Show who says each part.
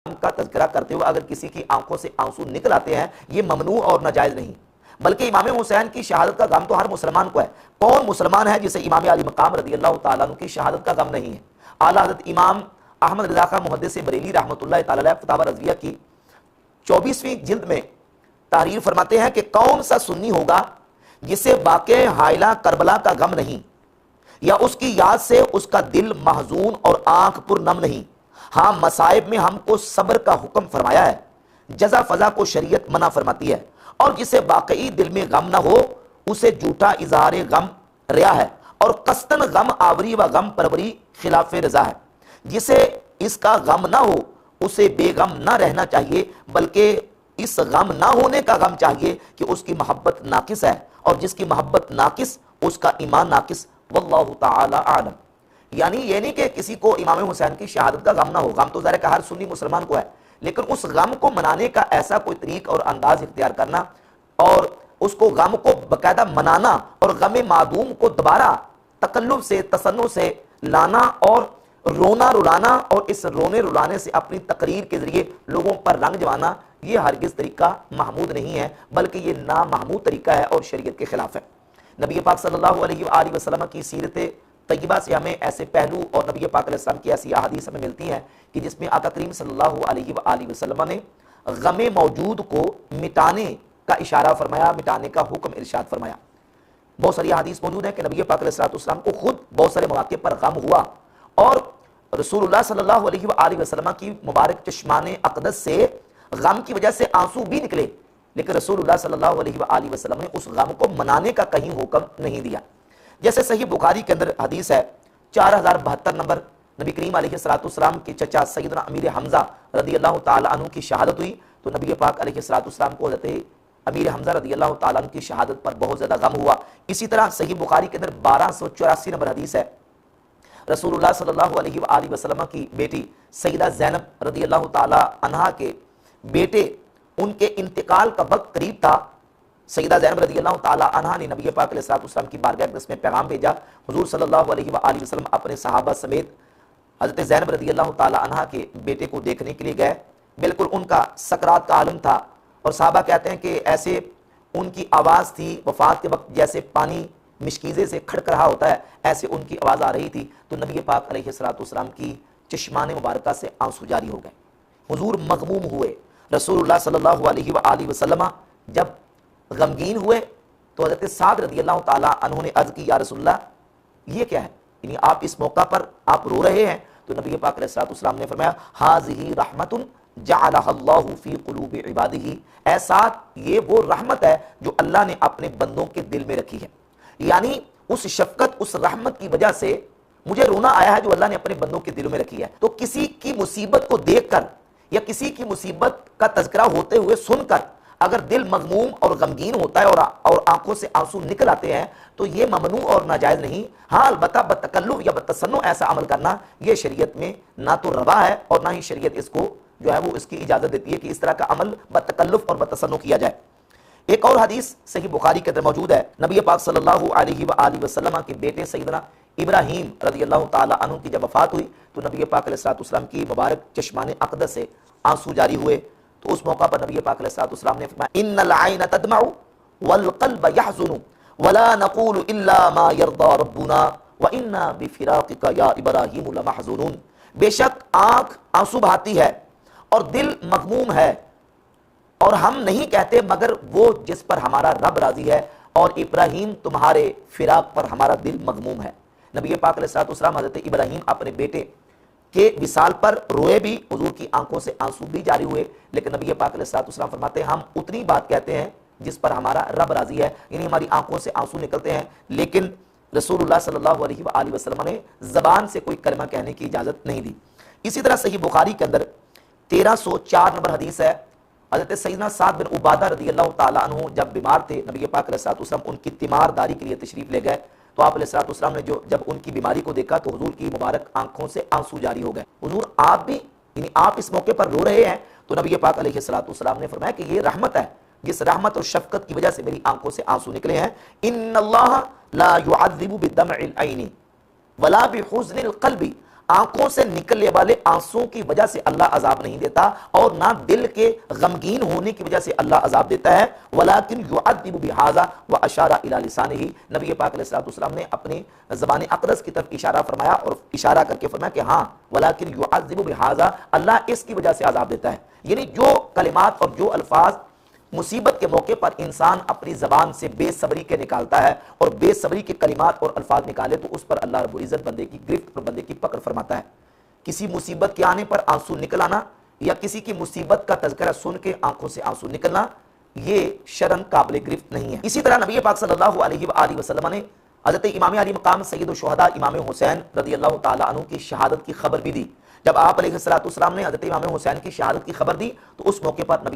Speaker 1: کا تذکرہ کرتے ہوئے اگر کسی کی آنکھوں سے آنسو نکل آتے ہیں یہ ممنوع اور ناجائز نہیں، بلکہ امام حسین کی شہادت کا غم تو ہر مسلمان کو ہے۔ کون مسلمان ہے جسے امام علی مقام رضی اللہ تعالیٰ عنہ کی شہادت کا غم نہیں ہے؟ اعلیٰ حضرت امام احمد رضا خان محدث بریلی رحمۃ اللہ تعالی علیہ فتاوی رضویہ کی 24ویں جلد میں تحریر فرماتے ہیں کہ کون سا سنی ہوگا جسے واقع حائلہ کربلا کا غم نہیں، یا اس کی یاد سے اس کا دل محزون اور آنکھ پر نم نہیں۔ ہاں مصائب میں ہم کو صبر کا حکم فرمایا ہے، جزا فضا کو شریعت منع فرماتی ہے، اور جسے واقعی دل میں غم نہ ہو اسے جھوٹا اظہار غم ریا ہے، اور قصداً غم آوری و غم پروری خلاف رضا ہے۔ جسے اس کا غم نہ ہو اسے بے غم نہ رہنا چاہیے، بلکہ اس غم نہ ہونے کا غم چاہیے کہ اس کی محبت ناقص ہے، اور جس کی محبت ناقص اس کا ایمان ناقص، واللہ تعالی اعلم۔ یعنی یہ نہیں کہ کسی کو امام حسین کی شہادت کا غم نہ ہو، غم تو ظاہر ہے کہ ہر سنی مسلمان کو ہے، لیکن اس غم کو منانے کا ایسا کوئی طریق اور انداز اختیار کرنا، اور اس کو غم کو باقاعدہ منانا، اور غم معدوم کو دوبارہ تکلف سے تصنع سے لانا، اور رونا رلانا، اور اس رونے رلانے سے اپنی تقریر کے ذریعے لوگوں پر رنگ جوانا، یہ ہرگز طریقہ محمود نہیں ہے، بلکہ یہ نامحمود طریقہ ہے اور شریعت کے خلاف ہے۔ نبی پاک صلی اللہ علیہ وآلہ وسلم کی سیرت طیبہ سے ہمیں ایسے پہلو اور نبی پاک علیہ السلام کی ایسی احادیث ہمیں ملتی ہیں کہ جس میں آقا کریم صلی اللہ علیہ وآلہ وسلم نے غم موجود کو مٹانے کا اشارہ فرمایا، مٹانے کا حکم ارشاد فرمایا۔ بہت ساری احادیث موجود ہیں کہ نبی پاک علیہ السلام کو خود بہت سارے مواقع پر غم ہوا، اور رسول اللہ صلی اللہ علیہ وآلہ وسلم کی مبارک چشمان اقدس سے غم کی وجہ سے آنسو بھی نکلے، لیکن رسول اللہ صلی اللہ علیہ وآلہ وسلم نے اس غم کو منانے کا کہیں حکم نہیں دیا۔ جیسے صحیح بخاری کے اندر حدیث ہے 4072 نمبر، نبی کریم علیہ السلام کے چچا سیدنا امیر حمزہ رضی اللہ تعالیٰ عنہ کی شہادت ہوئی، تو نبی پاک علیہ السلام کو حضرت امیر حمزہ رضی اللہ تعالیٰ عنہ کی شہادت پر بہت زیادہ غم ہوا۔ اسی طرح صحیح بخاری کے اندر 1284 نمبر حدیث ہے، رسول اللہ صلی اللہ علیہ وآلہ وسلم کی بیٹی سیدہ زینب رضی اللہ تعالیٰ عنہا کے بیٹے، ان کے انتقال کا وقت قریب تھا۔ سیدہ زینب رضی اللہ تعالیٰ عنہا نے نبی پاک علیہ السلام کی بارگاہ اقدس میں پیغام بھیجا، حضور صلی اللہ علیہ وآلہ وسلم اپنے صحابہ سمیت حضرت زینب رضی اللہ تعالیٰ عنہا کے بیٹے کو دیکھنے کے لیے گئے۔ بالکل ان کا سکرات کا عالم تھا، اور صحابہ کہتے ہیں کہ ایسے ان کی آواز تھی وفات کے وقت جیسے پانی مشکیزے سے کھڑک رہا ہوتا ہے، ایسے ان کی آواز آ رہی تھی، تو نبی پاک علیہ السلام کی چشمان مبارکہ سے آنسو جاری ہو گئے، حضور مغموم ہوئے۔ رسول اللہ صلی اللہ علیہ وآلہ وسلم جب غمگین ہوئے تو حضرت سعد رضی اللہ تعالیٰ عنہ نے عرض کی، یا رسول اللہ یہ کیا ہے، یعنی آپ اس موقع پر آپ رو رہے ہیں؟ تو نبی پاک علیہ السلام نے فرمایا، ھذہ رحمت جعلھا اللہ فی قلوب عبادہ، اے سعد یہ وہ رحمت ہے جو اللہ نے اپنے بندوں کے دل میں رکھی ہے، یعنی اس شفقت اس رحمت کی وجہ سے مجھے رونا آیا ہے جو اللہ نے اپنے بندوں کے دلوں میں رکھی ہے۔ تو کسی کی مصیبت کو دیکھ کر یا کسی کی مصیبت کا تذکرہ ہوتے ہوئے سن کر اگر دل مغموم اور غمگین ہوتا ہے اور آنکھوں سے آنسو نکل آتے ہیں تو یہ ممنوع اور ناجائز نہیں۔ ہاں البتہ بتکلف یا بتصنع ایسا عمل کرنا یہ شریعت میں نہ تو روا ہے، اور نہ ہی شریعت اس کو جو ہے وہ اس کی اجازت دیتی ہے کہ اس طرح کا عمل بتکلف اور بتصنع کیا جائے۔ ایک اور حدیث صحیح بخاری کے اندر موجود ہے، نبی پاک صلی اللہ علیہ وآلہ وسلم کے بیٹے سیدنا ابراہیم رضی اللہ تعالیٰ عنہ کی جب وفات ہوئی تو نبی پاک علیہ السلام کی مبارک چشمان اقدس سے آنسو جاری ہوئے، تو اس موقع پر نبی پاک علیہ السلام نے فرمایا، ان العین تدمع والقلب يحزن ولا نقول الا ما يرضى ربنا وانا بفراقك یا ابراہیم لمحزونون، بے شک آنکھ آنسو بہاتی ہے اور دل مغموم ہے، اور ہم نہیں کہتے مگر وہ جس پر ہمارا رب راضی ہے، اور ابراہیم تمہارے فراق پر ہمارا دل مغموم ہے۔ نبی پاک علیہ السلام حضرت ابراہیم اپنے بیٹے کے وصال پر روئے بھی، حضور کی آنکھوں سے آنسو بھی جاری ہوئے، لیکن نبی پاک علیہ السلام فرماتے ہیں ہم اتنی بات کہتے ہیں جس پر ہمارا رب راضی ہے، یعنی ہماری آنکھوں سے آنسو نکلتے ہیں، لیکن رسول اللہ صلی اللہ علیہ وآلہ وسلم نے زبان سے کوئی کلمہ کہنے کی اجازت نہیں دی۔ اسی طرح صحیح بخاری کے اندر 1304 نمبر حدیث ہے، حضرت سیدنا سعد بن عبادہ رضی اللہ تعالیٰ عنہ جب بیمار تھے، نبی پاک علیہ السلام ان کی تیمارداری کے لیے تشریف لے گئے، تو آپ علیہ السلام نے جب ان کی بیماری کو دیکھا تو حضور کی مبارک آنکھوں سے آنسو جاری ہو گئے۔ حضور آپ بھی، یعنی آپ اس موقع پر رو رہے ہیں، تو نبی پاک علیہ السلام نے فرمایا کہ یہ رحمت ہے، جس رحمت اور شفقت کی وجہ سے میری آنکھوں سے آنسو نکلے ہیں۔ ان اللہ لا يعذب بالدمع العین ولا بحزن القلب آنکھوں سے نکلنے والے آنسوں کی وجہ سے اللہ عذاب نہیں دیتا اور نہ دل کے غمگین ہونے کی وجہ سے اللہ عذاب دیتا ہے. وَلَكِنْ يُعَذِّبُ بِهَذَا وَأَشَارَ إِلَى لِسَانِهِ. نبی پاک علیہ السلام نے اپنی زبان اقدس کی طرف اشارہ فرمایا اور اشارہ کر کے فرمایا کہ ہاں وَلَكِنْ يُعَذِّبُ بِهَذَا, اللہ اس کی وجہ سے عذاب دیتا ہے. یعنی جو کلمات اور جو الفاظ مصیبت کے موقع پر انسان اپنی زبان سے بے صبری کے نکالتا ہے اور بے صبری کے کلمات اور الفاظ نکالے تو اس پر اللہ رب العزت بندے کی گرفت اور بندے کی پکڑ فرماتا ہے. کسی مصیبت کے آنے پر آنسو نکلانا یا کسی کی مصیبت کا تذکرہ سن کے آنکھوں سے آنسو نکلنا یہ شرعاً قابل گرفت نہیں ہے. اسی طرح نبی پاک صلی اللہ علیہ وآلہ وسلم نے حضرت امام علی مقام سید الشہداء امام حسین رضی اللہ تعالیٰ عنہ کی شہادت کی خبر بھی دی. جب آپ علیہ السلام نے حضرت امام حسین کی شہادت کی خبر دی تو اس موقع پر نبی